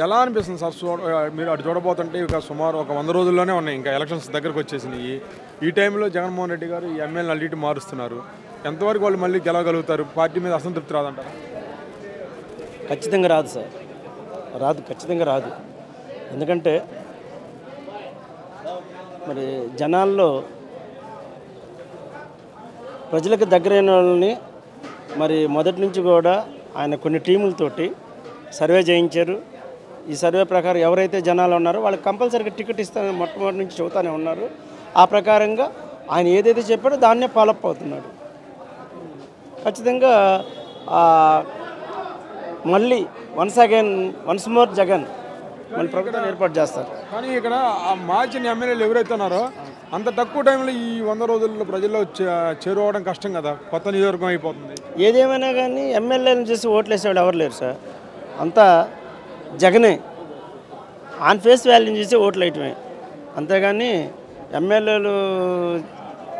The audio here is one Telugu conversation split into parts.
ఎలా అనిపిస్తుంది సార్ మీరు అటు చూడబోతుంటే ఇక సుమారు ఒక 100 రోజుల్లోనే ఉన్నాయి, ఇంకా ఎలక్షన్స్ దగ్గరకు వచ్చేసినాయి. ఈ టైంలో జగన్మోహన్ రెడ్డి గారు ఈ ఎమ్మెల్యేలు అటు ఇటు మారుస్తున్నారు. ఎంతవరకు వాళ్ళు మళ్ళీ గెలవగలుగుతారు? పార్టీ మీద అసంతృప్తి రాదంటారా? ఖచ్చితంగా రాదు సార్, రాదు, ఖచ్చితంగా రాదు. ఎందుకంటే మరి జనాల్లో ప్రజలకు దగ్గరైన వాళ్ళని మరి మొదటి నుంచి కూడా ఆయన కొన్ని టీములతోటి సర్వే చేయించారు. ఈ సర్వే ప్రకారం ఎవరైతే జనాలు ఉన్నారో వాళ్ళకి కంపల్సరీగా టికెట్ ఇస్తానని మొట్టమొదటి నుంచి చెబుతానే ఉన్నారు. ఆ ప్రకారంగా ఆయన ఏదైతే చెప్పాడో దాన్నే ఫాలోఅప్ అవుతున్నాడు. ఖచ్చితంగా మళ్ళీ వన్స్ మోర్ జగన్ మళ్ళీ ప్రభుత్వం ఏర్పాటు చేస్తారు. కానీ ఇక్కడ ఆ మార్చిన ఎమ్మెల్యేలు ఎవరైతే ఉన్నారో అంత తక్కువ టైంలో ఈ 100 రోజుల్లో ప్రజల్లో చేరుకోవడం కష్టం కదా, కొత్త నియోజకవర్గం అయిపోతుంది. ఏదేమైనా కానీ ఎమ్మెల్యేలను చేసి ఓట్లు వేసేవాళ్ళు ఎవరు లేరు సార్, అంతా జగనే. ఆన్ ఫేస్ వాల్యూని చూసి ఓట్లు వేయటమే, అంతేగాని ఎమ్మెల్యేలు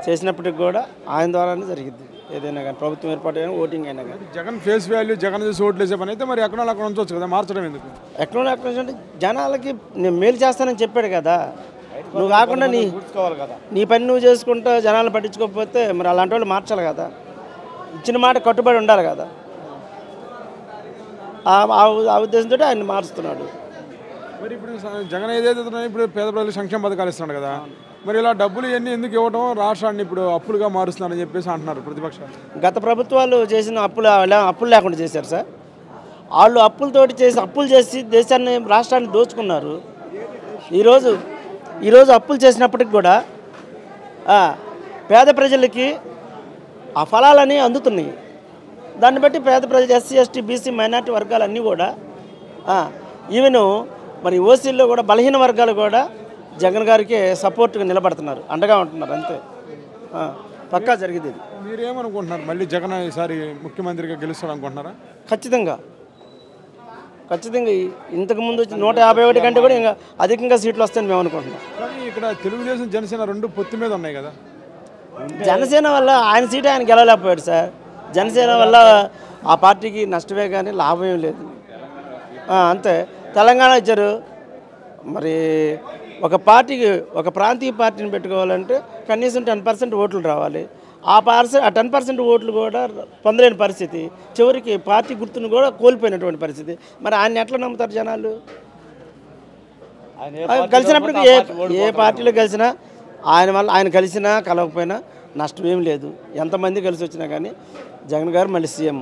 చేసినప్పటికి కూడా ఆయన ద్వారానే జరిగింది. ఏదైనా కానీ ప్రభుత్వం ఏర్పాటు అయినా ఓటింగ్ అయినా కానీ జగన్ ఫేస్ వాల్యూ జగన్ చూసి ఓట్లు వేసే పని అయితే మరి ఎక్కడ అక్కడ ఉంచవచ్చు కదా, మార్చడం ఎందుకు? ఎక్కడ అంటే జనాలకి నేను మేలు చేస్తానని చెప్పాడు కదా, నువ్వు కాకుండా నీ పని నువ్వు చేసుకుంటా జనాలు పట్టించుకోకపోతే మరి అలాంటి వాళ్ళు మార్చాలి కదా, ఇచ్చిన మాట కట్టుబడి ఉండాలి కదా. ఆ ఉద్దేశంతో ఆయన మారుస్తున్నాడు. మరి ఇప్పుడు జగన్ ఏదైతే ఇప్పుడు పేద ప్రజలకు సంక్షేమ పథకాలు ఇస్తున్నాడు కదా, మరి ఇలా డబ్బులు ఇవన్నీ ఎందుకు ఇవ్వడం, రాష్ట్రాన్ని ఇప్పుడు అప్పులుగా మారుస్తున్నారని చెప్పేసి అంటున్నారు ప్రతిపక్షాలు. గత ప్రభుత్వాలు చేసిన అప్పులు లేకుండా చేశారు సార్. వాళ్ళు అప్పులు చేసి దేశాన్ని రాష్ట్రాన్ని దోచుకున్నారు. ఈరోజు అప్పులు చేసినప్పటికి కూడా పేద ప్రజలకి ఆ ఫలాలని అందుతున్నాయి. దాన్ని బట్టి పేద ప్రజలు ఎస్సీ ఎస్టీ బీసీ మైనార్టీ వర్గాలన్నీ కూడా ఈవెన్ మరి ఓసీల్లో కూడా బలహీన వర్గాలు కూడా జగన్ గారికి సపోర్ట్గా నిలబడుతున్నారు, అండగా ఉంటున్నారు. అంతే పక్కా జరిగింది. మీరేమనుకుంటున్నారు, మళ్ళీ జగన్ ఈసారి ముఖ్యమంత్రిగా గెలుస్తాడు అనుకుంటున్నారా? ఖచ్చితంగా ఇంతకుముందు 151 కంటే కూడా ఇంకా అధికంగా సీట్లు వస్తాయని మేము అనుకుంటున్నాం. కానీ ఇక్కడ తెలుగుదేశం జనసేన రెండు పొత్తు మీద ఉన్నాయి కదా. జనసేన వల్ల ఆయన సీటు ఆయన గెలవలేకపోయాడు సార్. జనసేన వల్ల ఆ పార్టీకి నష్టమే కానీ లాభం ఏం లేదు. అంతే తెలంగాణ ఇచ్చారు. మరి ఒక ప్రాంతీయ పార్టీని పెట్టుకోవాలంటే కనీసం 10% ఓట్లు రావాలి. ఆ 10% ఓట్లు కూడా పొందలేని పరిస్థితి, చివరికి పార్టీ గుర్తును కూడా కోల్పోయినటువంటి పరిస్థితి. మరి ఆయన ఎట్లా నమ్ముతారు జనాలు? కలిసినప్పటికీ ఏ పార్టీలో కలిసినా ఆయన కలిసినా కలవకపోయినా నష్టం ఏం లేదు. ఎంతమంది కలిసి వచ్చినా కానీ జగన్ గారు మళ్ళీ సీఎం.